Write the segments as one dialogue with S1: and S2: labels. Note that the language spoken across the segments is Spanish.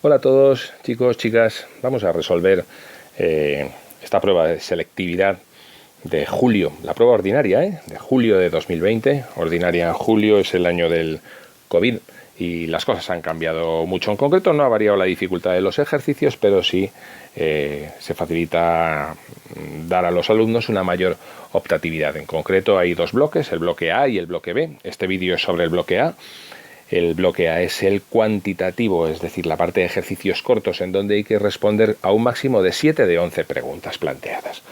S1: Hola a todos, chicos, chicas. Vamos a resolver esta prueba de selectividad de julio, la prueba ordinaria, de julio de 2020. Ordinaria en julio es el año del COVID y las cosas han cambiado mucho. En concreto no ha variado la dificultad de los ejercicios, pero sí se facilita dar a los alumnos una mayor optatividad. En concreto hay dos bloques, el bloque A y el bloque B. Este vídeo es sobre el bloque A. El bloque A es el cuantitativo, es decir, la parte de ejercicios cortos en donde hay que responder a un máximo de 7 de 11 preguntas planteadas.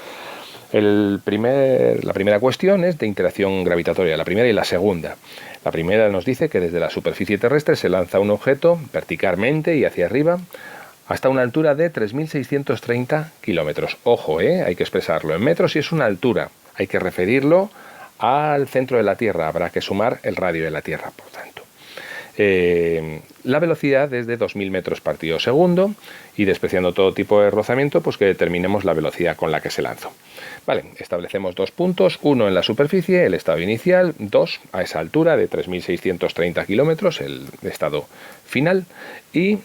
S1: La primera cuestión es de interacción gravitatoria, la primera y la segunda. La primera nos dice que desde la superficie terrestre se lanza un objeto verticalmente y hacia arriba hasta una altura de 3.630 kilómetros. Ojo, hay que expresarlo en metros y es una altura. Hay que referirlo al centro de la Tierra. Habrá que sumar el radio de la Tierra, por tanto. La velocidad es de 2.000 metros partido segundo y despreciando todo tipo de rozamiento, pues que determinemos la velocidad con la que se lanzó. Vale, establecemos dos puntos, uno en la superficie, el estado inicial, dos a esa altura de 3.630 kilómetros, el estado final, y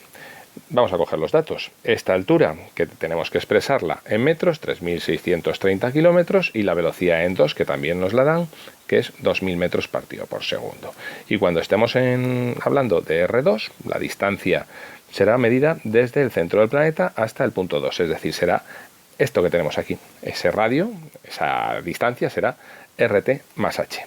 S1: vamos a coger los datos. Esta altura, que tenemos que expresarla en metros, 3.630 kilómetros, y la velocidad en 2, que también nos la dan, que es 2.000 metros partido por segundo. Y cuando estemos hablando de R2, la distancia será medida desde el centro del planeta hasta el punto 2, es decir, será esto que tenemos aquí. Ese radio, esa distancia será RT más H.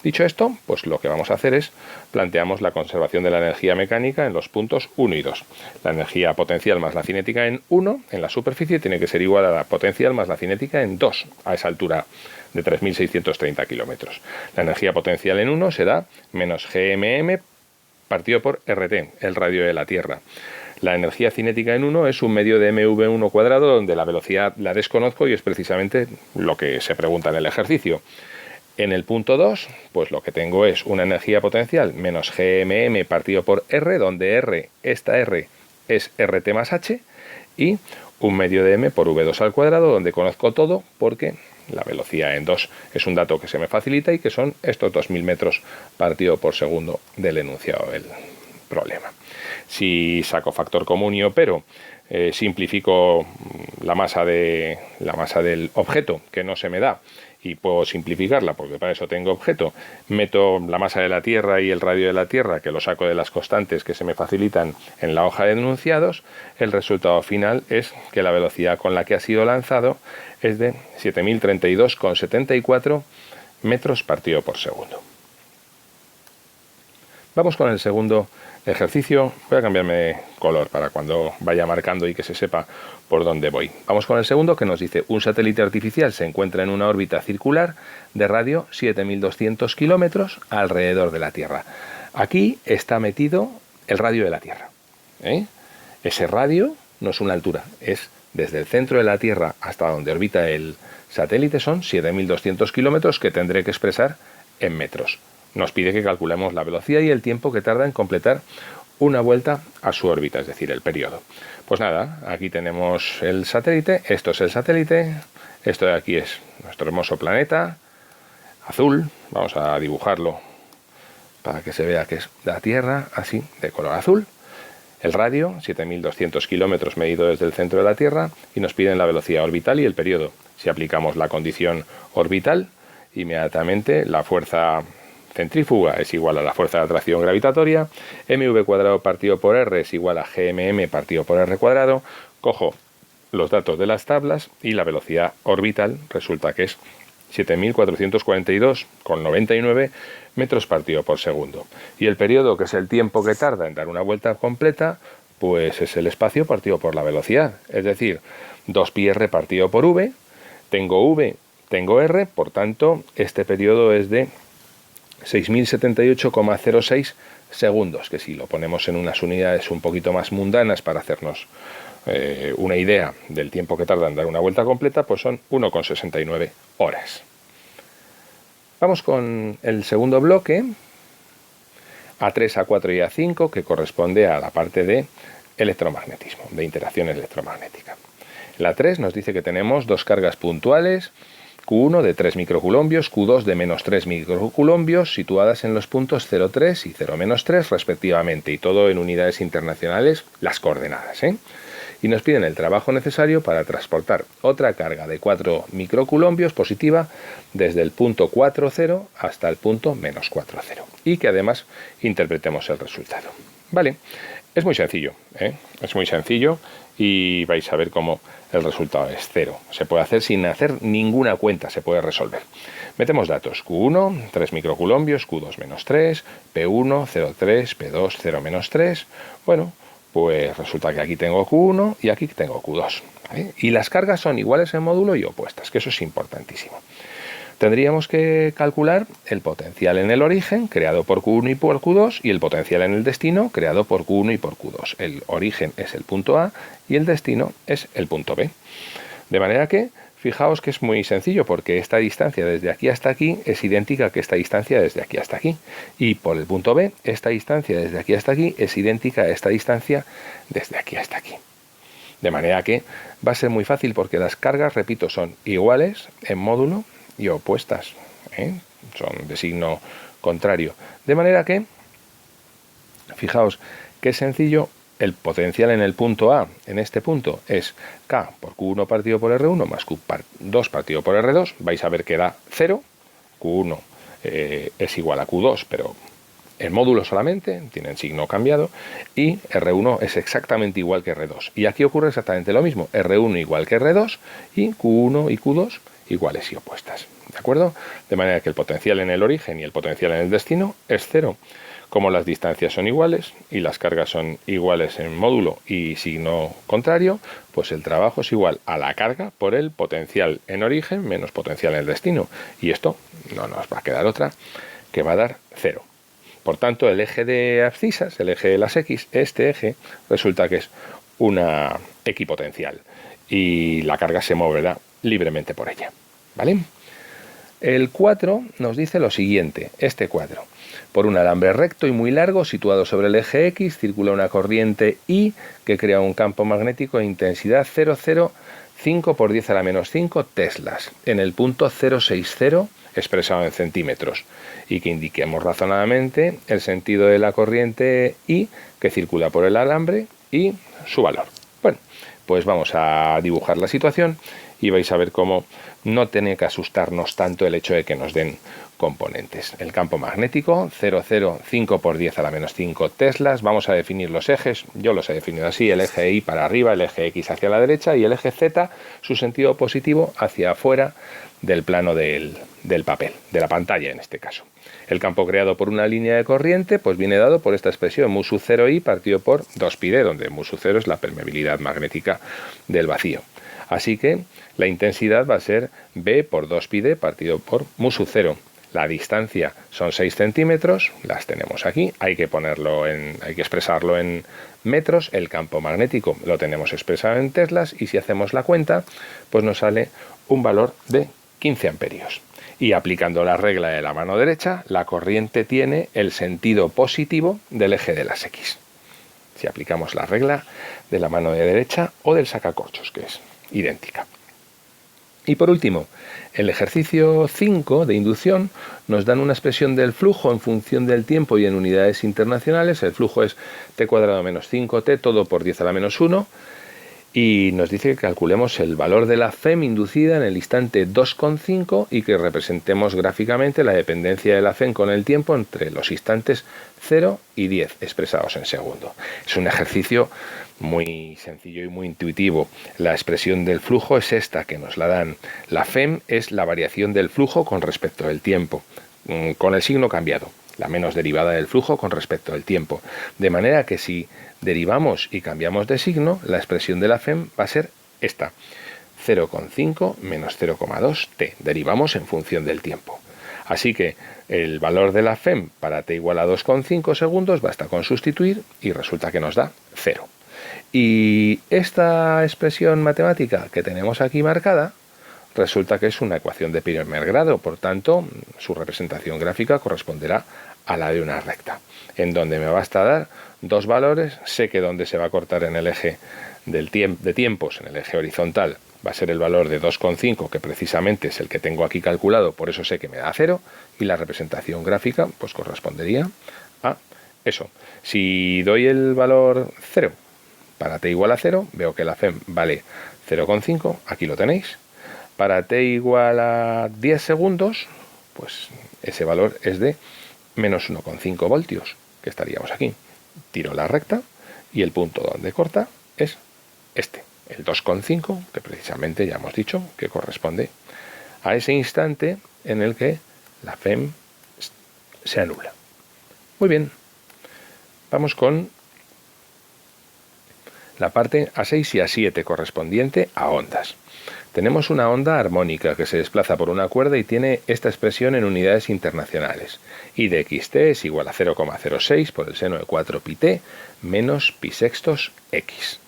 S1: Dicho esto, pues lo que vamos a hacer es planteamos la conservación de la energía mecánica en los puntos 1 y 2. La energía potencial más la cinética en 1 en la superficie tiene que ser igual a la potencial más la cinética en 2 a esa altura de 3.630 kilómetros. La energía potencial en 1 será menos GMM partido por RT, el radio de la Tierra. La energía cinética en 1 es un medio de mv1 cuadrado, donde la velocidad la desconozco y es precisamente lo que se pregunta en el ejercicio. En el punto 2, pues lo que tengo es una energía potencial menos GMM partido por R, donde esta R es RT más H, y un medio de M por V2 al cuadrado, donde conozco todo porque la velocidad en 2 es un dato que se me facilita y que son estos 2.000 metros partido por segundo del enunciado del problema. Si saco factor común y opero, simplifico la masa del objeto, que no se me da, y puedo simplificarla porque para eso tengo objeto. Meto la masa de la Tierra y el radio de la Tierra, que lo saco de las constantes que se me facilitan en la hoja de enunciados. El resultado final es que la velocidad con la que ha sido lanzado es de 7.032,74 metros partido por segundo. Vamos con el segundo ejercicio. Voy a cambiarme de color para cuando vaya marcando y que se sepa por dónde voy. Vamos con el segundo, que nos dice: un satélite artificial se encuentra en una órbita circular de radio 7.200 kilómetros alrededor de la Tierra. Aquí está metido el radio de la Tierra. Ese radio no es una altura, es desde el centro de la Tierra hasta donde orbita el satélite, son 7.200 kilómetros que tendré que expresar en metros. Nos pide que calculemos la velocidad y el tiempo que tarda en completar una vuelta a su órbita, es decir, el periodo. Pues nada, aquí tenemos el satélite, esto es el satélite, esto de aquí es nuestro hermoso planeta azul. Vamos a dibujarlo para que se vea que es la Tierra, así, de color azul. El radio, 7.200 kilómetros medido desde el centro de la Tierra, y nos piden la velocidad orbital y el periodo. Si aplicamos la condición orbital, inmediatamente la fuerza centrífuga es igual a la fuerza de atracción gravitatoria, mv cuadrado partido por r es igual a gmm partido por r cuadrado. Cojo los datos de las tablas y la velocidad orbital resulta que es 7.442,99 metros partido por segundo. Y el periodo, que es el tiempo que tarda en dar una vuelta completa, pues es el espacio partido por la velocidad, es decir, 2πr partido por v. Tengo v, tengo r, por tanto este periodo es de 6.078,06 segundos, que si lo ponemos en unas unidades un poquito más mundanas para hacernos una idea del tiempo que tarda en dar una vuelta completa, pues son 1,69 horas. Vamos con el segundo bloque, A3, A4 y A5, que corresponde a la parte de electromagnetismo, de interacción electromagnética. La 3 nos dice que tenemos dos cargas puntuales Q1 de 3 microcoulombios, Q2 de menos 3 microcoulombios, situadas en los puntos 0,3 y 0,-3 respectivamente, y todo en unidades internacionales, las coordenadas, Y nos piden el trabajo necesario para transportar otra carga de 4 microcoulombios positiva desde el punto 4,0 hasta el punto -4,0, y que además interpretemos el resultado. Vale, es muy sencillo, es muy sencillo, y vais a ver cómo el resultado es 0. Se puede hacer sin hacer ninguna cuenta, se puede resolver. Metemos datos: Q1, 3 microcoulombios, Q2 -3, P1, 0,3, P2, 0,-3. Bueno, pues resulta que aquí tengo Q1 y aquí tengo Q2. Y las cargas son iguales en módulo y opuestas, que eso es importantísimo. Tendríamos que calcular el potencial en el origen, creado por Q1 y por Q2, y el potencial en el destino, creado por Q1 y por Q2. El origen es el punto A y el destino es el punto B. De manera que, fijaos que es muy sencillo, porque esta distancia desde aquí hasta aquí es idéntica que esta distancia desde aquí hasta aquí. Y por el punto B, esta distancia desde aquí hasta aquí es idéntica a esta distancia desde aquí hasta aquí. De manera que va a ser muy fácil, porque las cargas, repito, son iguales en módulo y opuestas, son de signo contrario. De manera que, fijaos qué sencillo, el potencial en el punto A, en este punto, es K por Q1 partido por R1 más Q2 partido por R2. Vais a ver que da 0. Q1 es igual a Q2, pero en módulo solamente, tienen signo cambiado, y R1 es exactamente igual que R2. Y aquí ocurre exactamente lo mismo: R1 igual que R2 y Q1 y Q2 iguales y opuestas. ¿De acuerdo? De manera que el potencial en el origen y el potencial en el destino es 0. Como las distancias son iguales y las cargas son iguales en módulo y signo contrario, pues el trabajo es igual a la carga por el potencial en origen menos potencial en el destino. Y esto no nos va a quedar otra que va a dar 0. Por tanto, el eje de abscisas, el eje de las X, este eje, resulta que es una equipotencial y la carga se moverá libremente por ella. ¿Vale? El 4 nos dice lo siguiente: este cuadro. Por un alambre recto y muy largo situado sobre el eje X circula una corriente I que crea un campo magnético de intensidad 0,05 por 10 a la menos 5 teslas en el punto 0,60 expresado en centímetros, y que indiquemos razonadamente el sentido de la corriente I que circula por el alambre y su valor. Bueno, pues vamos a dibujar la situación y vais a ver cómo no tiene que asustarnos tanto el hecho de que nos den componentes. El campo magnético, 0,05 por 10 a la menos 5 teslas. Vamos a definir los ejes. Yo los he definido así: el eje Y para arriba, el eje X hacia la derecha y el eje Z, su sentido positivo, hacia afuera del plano del papel, de la pantalla en este caso. El campo creado por una línea de corriente pues viene dado por esta expresión mu sub 0I partido por 2πd, donde mu sub 0 es la permeabilidad magnética del vacío. Así que la intensidad va a ser B por 2πd partido por mu sub 0. La distancia son 6 centímetros, las tenemos aquí, hay que expresarlo en metros. El campo magnético lo tenemos expresado en teslas, y si hacemos la cuenta, pues nos sale un valor de 15 amperios. Y aplicando la regla de la mano derecha, la corriente tiene el sentido positivo del eje de las X. Si aplicamos la regla de la mano de derecha o del sacacorchos, que es idéntica. Y por último, el ejercicio 5 de inducción nos dan una expresión del flujo en función del tiempo y en unidades internacionales. El flujo es t² menos 5t, todo por 10 a la menos 1. Y nos dice que calculemos el valor de la FEM inducida en el instante 2,5 y que representemos gráficamente la dependencia de la FEM con el tiempo entre los instantes 0 y 10 expresados en segundo. Es un ejercicio muy sencillo y muy intuitivo. La expresión del flujo es esta que nos la dan. La FEM es la variación del flujo con respecto del tiempo, con el signo cambiado, la menos derivada del flujo con respecto al tiempo. De manera que si derivamos y cambiamos de signo, la expresión de la FEM va a ser esta: 0,5 menos 0,2 t. Derivamos en función del tiempo. Así que el valor de la FEM para t igual a 2,5 segundos basta con sustituir y resulta que nos da 0. Y esta expresión matemática que tenemos aquí marcada resulta que es una ecuación de primer grado, por tanto, su representación gráfica corresponderá a la de una recta, en donde me basta dar dos valores. Sé que donde se va a cortar en el eje de tiempos, en el eje horizontal, va a ser el valor de 2,5, que precisamente es el que tengo aquí calculado, por eso sé que me da 0, y la representación gráfica pues correspondería a eso. Si doy el valor 0 para t igual a 0, veo que la FEM vale 0,5, aquí lo tenéis. Para t igual a 10 segundos, pues ese valor es de menos 1,5 voltios, que estaríamos aquí. Tiro la recta y el punto donde corta es este, el 2,5, que precisamente ya hemos dicho que corresponde a ese instante en el que la FEM se anula. Muy bien, vamos con la parte A6 y A7 correspondiente a ondas. Tenemos una onda armónica que se desplaza por una cuerda y tiene esta expresión en unidades internacionales. I de xt es igual a 0,06 por el seno de 4 pi t menos pi sextos x.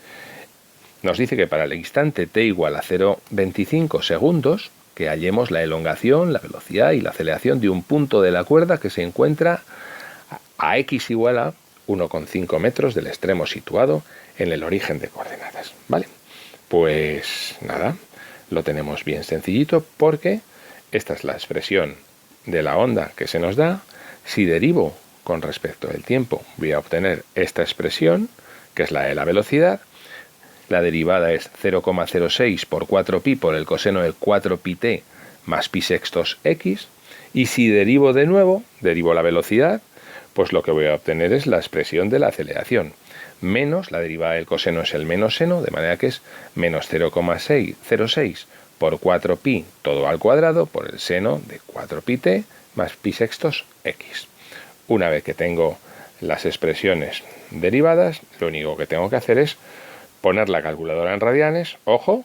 S1: Nos dice que para el instante t igual a 0,25 segundos, que hallemos la elongación, la velocidad y la aceleración de un punto de la cuerda que se encuentra a x igual a 1,5 metros del extremo situado en el origen de coordenadas. ¿Vale? Pues nada, lo tenemos bien sencillito porque esta es la expresión de la onda que se nos da. Si derivo con respecto al tiempo, voy a obtener esta expresión, que es la de la velocidad. La derivada es 0,06 por 4pi por el coseno de 4pi t más pi sextos x. Y si derivo de nuevo, derivo la velocidad, pues lo que voy a obtener es la expresión de la aceleración. Menos, la derivada del coseno es el menos seno, de manera que es menos 0,06 por 4pi todo al cuadrado por el seno de 4pi t más pi sextos x. Una vez que tengo las expresiones derivadas, lo único que tengo que hacer es poner la calculadora en radianes, ojo,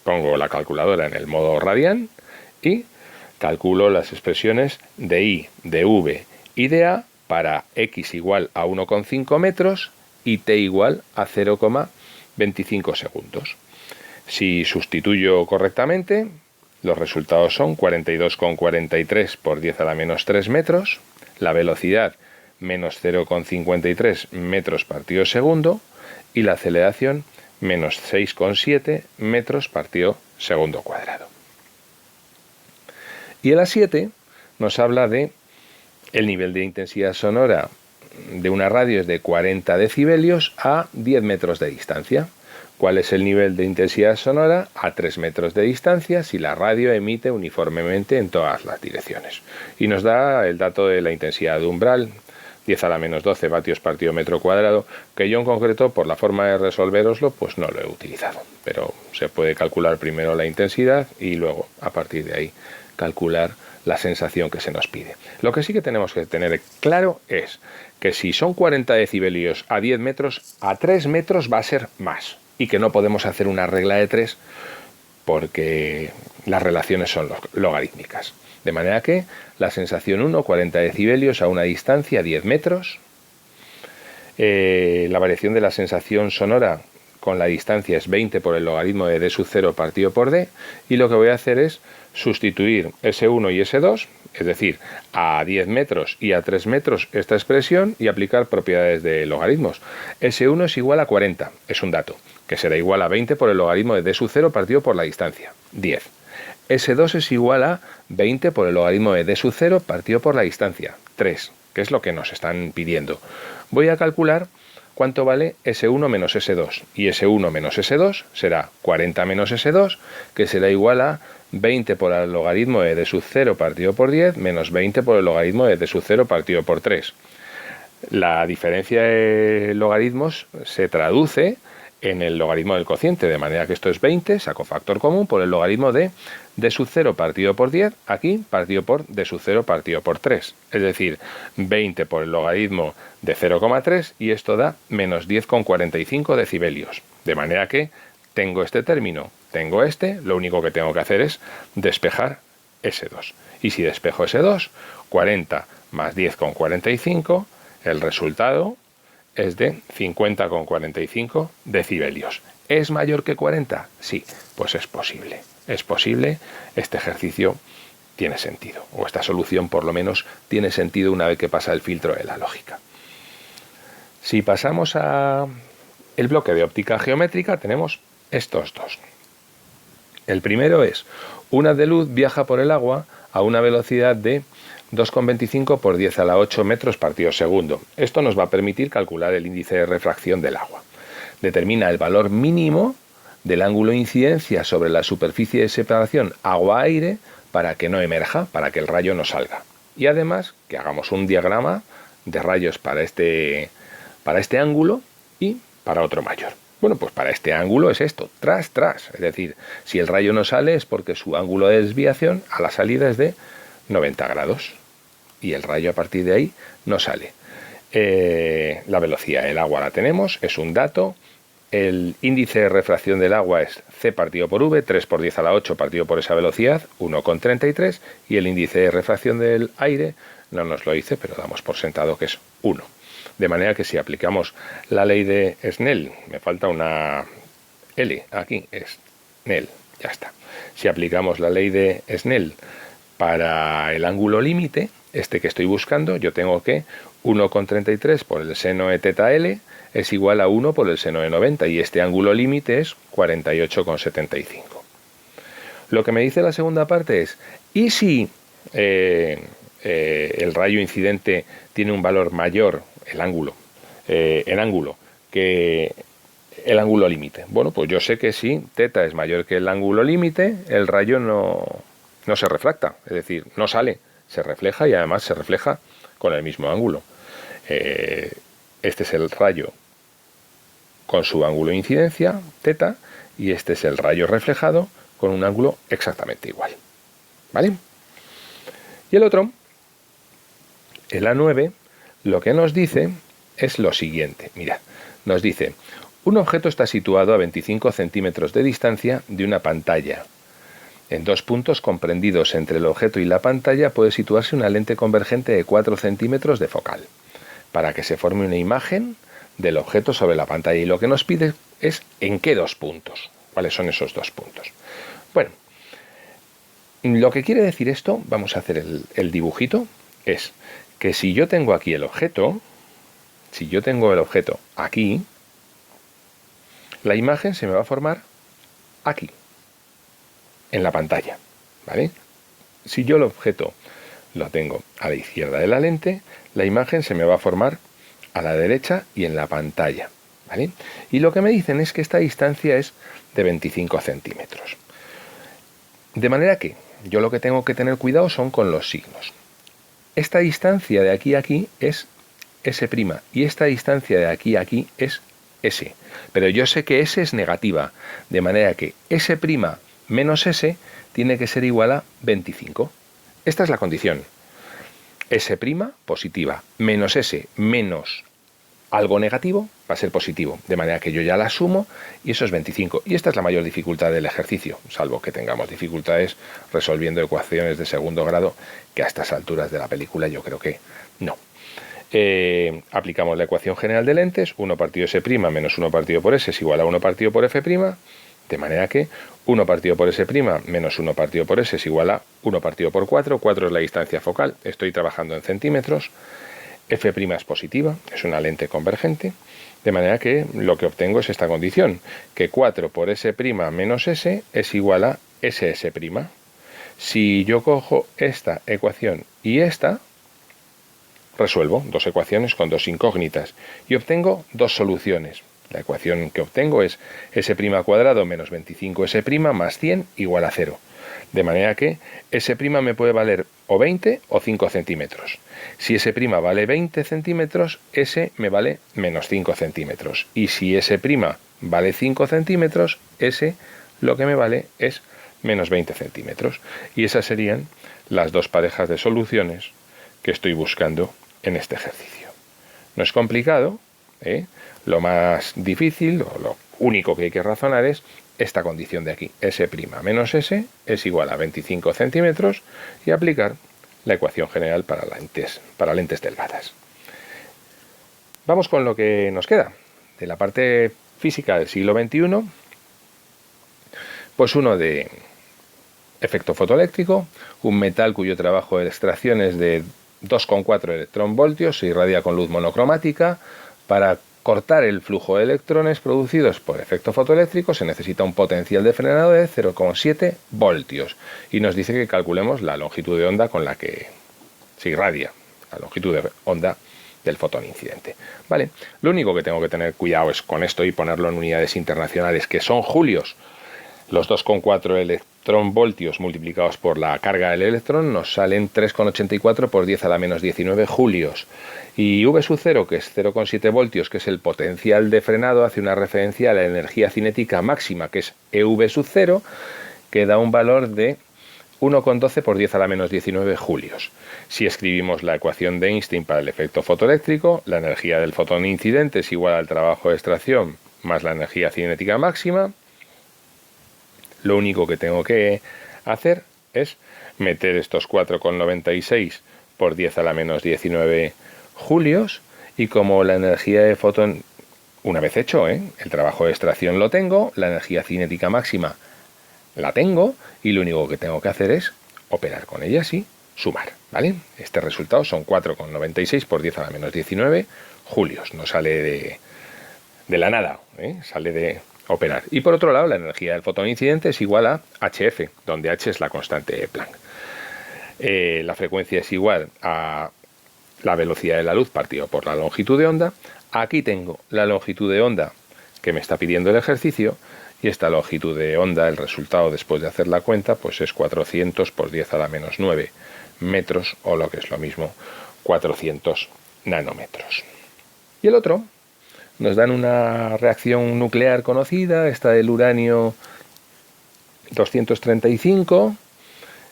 S1: pongo la calculadora en el modo radian y calculo las expresiones de I, de V y de A para x igual a 1,5 metros y t igual a 0,25 segundos. Si sustituyo correctamente, los resultados son 42,43 por 10 a la menos 3 metros, la velocidad menos 0,53 metros partido segundo y la aceleración menos 6,7 metros partido segundo cuadrado. Y el A7 nos habla de el nivel de intensidad sonora de una radio es de 40 decibelios a 10 metros de distancia. ¿Cuál es el nivel de intensidad sonora a 3 metros de distancia si la radio emite uniformemente en todas las direcciones? Y nos da el dato de la intensidad de umbral, 10 a la menos 12 vatios partido metro cuadrado, que yo en concreto, por la forma de resolveroslo, pues no lo he utilizado. Pero se puede calcular primero la intensidad y luego, a partir de ahí, calcular la sensación que se nos pide. Lo que sí que tenemos que tener claro es que si son 40 decibelios a 10 metros, a 3 metros va a ser más. Y que no podemos hacer una regla de 3 porque las relaciones son logarítmicas. De manera que la sensación 1, 40 decibelios a una distancia, 10 metros. La variación de la sensación sonora con la distancia es 20 por el logaritmo de d sub 0 partido por d. Y lo que voy a hacer es sustituir S1 y S2, es decir, a 10 metros y a 3 metros esta expresión y aplicar propiedades de logaritmos. S1 es igual a 40, es un dato, que será igual a 20 por el logaritmo de d sub 0 partido por la distancia, 10. S2 es igual a 20 por el logaritmo de d sub 0 partido por la distancia, 3, que es lo que nos están pidiendo. Voy a calcular cuánto vale S1 menos S2, y S1 menos S2 será 40 menos S2, que será igual a 20 por el logaritmo de d sub 0 partido por 10 menos 20 por el logaritmo de d sub 0 partido por 3. La diferencia de logaritmos se traduce en el logaritmo del cociente, de manera que esto es 20, saco factor común por el logaritmo de d sub 0 partido por 10, aquí partido por d sub 0 partido por 3, es decir, 20 por el logaritmo de 0,3 y esto da menos 10,45 decibelios, de manera que tengo este término, tengo este, lo único que tengo que hacer es despejar S2. Y si despejo S2, 40 más 10,45, el resultado es de 50,45 decibelios. ¿Es mayor que 40? Sí, pues es posible. Es posible, este ejercicio tiene sentido, o esta solución por lo menos tiene sentido una vez que pasa el filtro de la lógica. Si pasamos a el bloque de óptica geométrica, tenemos estos dos. El primero es, un haz de luz viaja por el agua a una velocidad de 2,25 por 10 a la 8 metros partidos segundo. Esto nos va a permitir calcular el índice de refracción del agua. Determina el valor mínimo del ángulo de incidencia sobre la superficie de separación agua-aire para que no emerja, para que el rayo no salga. Y además que hagamos un diagrama de rayos para este ángulo y para otro mayor. Bueno, pues para este ángulo es esto, tras. Es decir, si el rayo no sale es porque su ángulo de desviación a la salida es de 90 grados. Y el rayo a partir de ahí no sale. La velocidad del agua la tenemos, es un dato. El índice de refracción del agua es C partido por V, 3 por 10 a la 8 partido por esa velocidad, 1,33. Y el índice de refracción del aire, no nos lo dice, pero damos por sentado que es 1. De manera que si aplicamos la ley de Snell, me falta una L aquí, Snell, ya está. Si aplicamos la ley de Snell para el ángulo límite, este que estoy buscando, yo tengo que 1,33 por el seno de teta L es igual a 1 por el seno de 90 y este ángulo límite es 48,75. Lo que me dice la segunda parte es, ¿y si el rayo incidente tiene un valor mayor, el ángulo, que el ángulo límite? Bueno, pues yo sé que si teta es mayor que el ángulo límite, el rayo no se refracta, es decir, no sale, se refleja y además se refleja con el mismo ángulo. Este es el rayo con su ángulo de incidencia, teta, y este es el rayo reflejado con un ángulo exactamente igual. ¿Vale? Y el otro, el A9, lo que nos dice es lo siguiente. Mirad, nos dice, un objeto está situado a 25 centímetros de distancia de una pantalla. En 2 puntos comprendidos entre el objeto y la pantalla puede situarse una lente convergente de 4 centímetros de focal, para que se forme una imagen del objeto sobre la pantalla. Y lo que nos pide es ¿en qué 2 puntos? ¿Cuáles son esos 2 puntos? Bueno, lo que quiere decir esto, vamos a hacer el dibujito, es que si yo tengo aquí el objeto, aquí, la imagen se me va a formar aquí, en la pantalla, ¿vale? Si yo el objeto lo tengo a la izquierda de la lente, la imagen se me va a formar a la derecha y en la pantalla, ¿vale? Y lo que me dicen es que esta distancia es de 25 centímetros. De manera que yo lo que tengo que tener cuidado son con los signos. Esta distancia de aquí a aquí es S' y esta distancia de aquí a aquí es S. Pero yo sé que S es negativa, de manera que S' menos S tiene que ser igual a 25. Esta es la condición. S' positiva menos S menos algo negativo va a ser positivo, de manera que yo ya la sumo y eso es 25. Y esta es la mayor dificultad del ejercicio, salvo que tengamos dificultades resolviendo ecuaciones de segundo grado, que a estas alturas de la película yo creo que no. Aplicamos la ecuación general de lentes, 1 partido S' menos 1 partido por S es igual a 1 partido por F', de manera que 1 partido por S' menos 1 partido por S es igual a 1 partido por 4, 4 es la distancia focal, estoy trabajando en centímetros, F' es positiva, es una lente convergente, de manera que lo que obtengo es esta condición, que 4 por S' menos S es igual a SS'. Si yo cojo esta ecuación y esta, resuelvo 2 ecuaciones con 2 incógnitas y obtengo 2 soluciones. La ecuación que obtengo es S' cuadrado menos 25S' más 100 igual a 0. De manera que S' me puede valer o 20 o 5 centímetros. Si S' vale 20 centímetros, S me vale menos 5 centímetros. Y si S' vale 5 centímetros, S lo que me vale es menos 20 centímetros. Y esas serían las 2 parejas de soluciones que estoy buscando en este ejercicio. No es complicado, ¿eh? Lo más difícil, o lo único que hay que razonar es esta condición de aquí, S' menos S es igual a 25 centímetros y aplicar la ecuación general para lentes delgadas. Vamos con lo que nos queda de la parte física del siglo XXI, pues uno de efecto fotoeléctrico, un metal cuyo trabajo de extracción es de 2,4 electronvoltios, se irradia con luz monocromática para cortar el flujo de electrones producidos por efecto fotoeléctrico se necesita un potencial de frenado de 0,7 voltios y nos dice que calculemos la longitud de onda con la que se irradia, la longitud de onda del fotón incidente. Vale, lo único que tengo que tener cuidado es con esto y ponerlo en unidades internacionales, que son julios. Los 2,4 electronvoltios multiplicados por la carga del electrón nos salen 3,84 por 10 a la menos 19 julios. Y V sub 0, que es 0,7 voltios, que es el potencial de frenado, hace una referencia a la energía cinética máxima, que es EV sub 0, que da un valor de 1,12 por 10 a la menos 19 julios. Si escribimos la ecuación de Einstein para el efecto fotoeléctrico, la energía del fotón incidente es igual al trabajo de extracción más la energía cinética máxima. Lo único que tengo que hacer es meter estos 4,96 por 10 a la menos 19 julios y como la energía de fotón, una vez hecho, el trabajo de extracción lo tengo, la energía cinética máxima la tengo y lo único que tengo que hacer es operar con ella y sumar, ¿vale? Este resultado son 4,96 por 10 a la menos 19 julios, no sale de la nada, sale de operar. Y por otro lado, la energía del fotón incidente es igual a HF, donde H es la constante de Planck. La frecuencia es igual a la velocidad de la luz partido por la longitud de onda. Aquí tengo la longitud de onda que me está pidiendo el ejercicio y esta longitud de onda, el resultado después de hacer la cuenta, pues es 400 por 10 a la menos 9 metros o lo que es lo mismo, 400 nanómetros. Y el otro nos dan una reacción nuclear conocida, esta del uranio 235,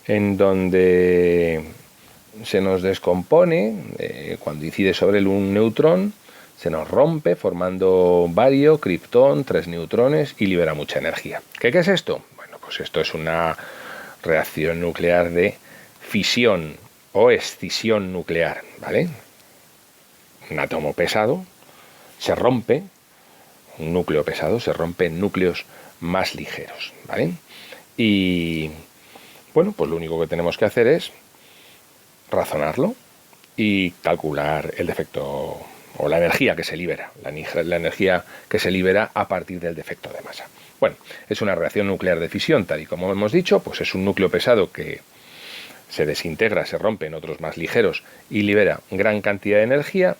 S1: en donde se nos descompone cuando incide sobre él un neutrón, se nos rompe formando bario, kriptón, 3 neutrones y libera mucha energía. ¿Qué es esto? Bueno, pues esto es una reacción nuclear de fisión o escisión nuclear, ¿vale? Un átomo pesado se rompe, un núcleo pesado se rompe en núcleos más ligeros, ¿vale? Y bueno, pues lo único que tenemos que hacer es razonarlo y calcular el defecto o la energía que se libera, la energía que se libera a partir del defecto de masa. Bueno, es una reacción nuclear de fisión, tal y como hemos dicho, pues es un núcleo pesado que se desintegra, se rompe en otros más ligeros y libera gran cantidad de energía.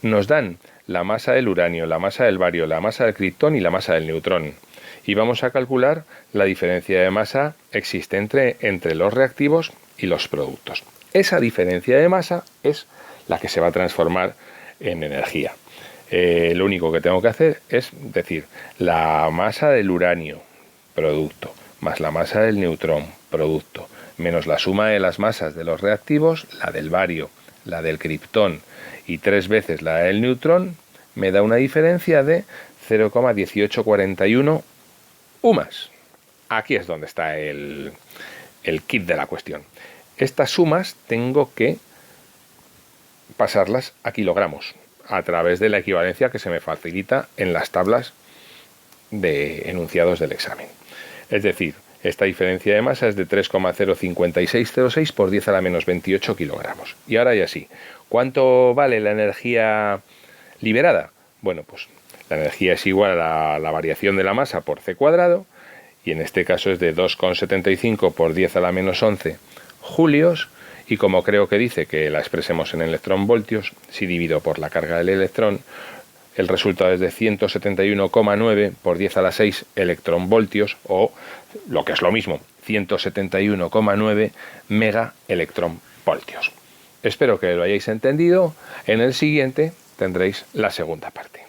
S1: Nos dan la masa del uranio, la masa del bario, la masa del kriptón y la masa del neutrón. Y vamos a calcular la diferencia de masa existente entre los reactivos y los productos. Esa diferencia de masa es la que se va a transformar en energía. Lo único que tengo que hacer es decir la masa del uranio, producto, más la masa del neutrón, producto, menos la suma de las masas de los reactivos, la del bario, la del kriptón y 3 veces la del neutrón, me da una diferencia de 0,1841 UMAS. Aquí es donde está el kit de la cuestión. Estas sumas tengo que pasarlas a kilogramos a través de la equivalencia que se me facilita en las tablas de enunciados del examen. Es decir, esta diferencia de masa es de 3,05606 por 10 a la menos 28 kilogramos. Y ahora ya sí, ¿cuánto vale la energía liberada? Bueno, pues la energía es igual a la variación de la masa por c cuadrado, y en este caso es de 2,75 por 10 a la menos 11 julios, y como creo que dice que la expresemos en electronvoltios, si divido por la carga del electrón, el resultado es de 171,9 por 10 a la 6 electronvoltios, o lo que es lo mismo, 171,9 megaelectronvoltios. Espero que lo hayáis entendido. En el siguiente tendréis la segunda parte.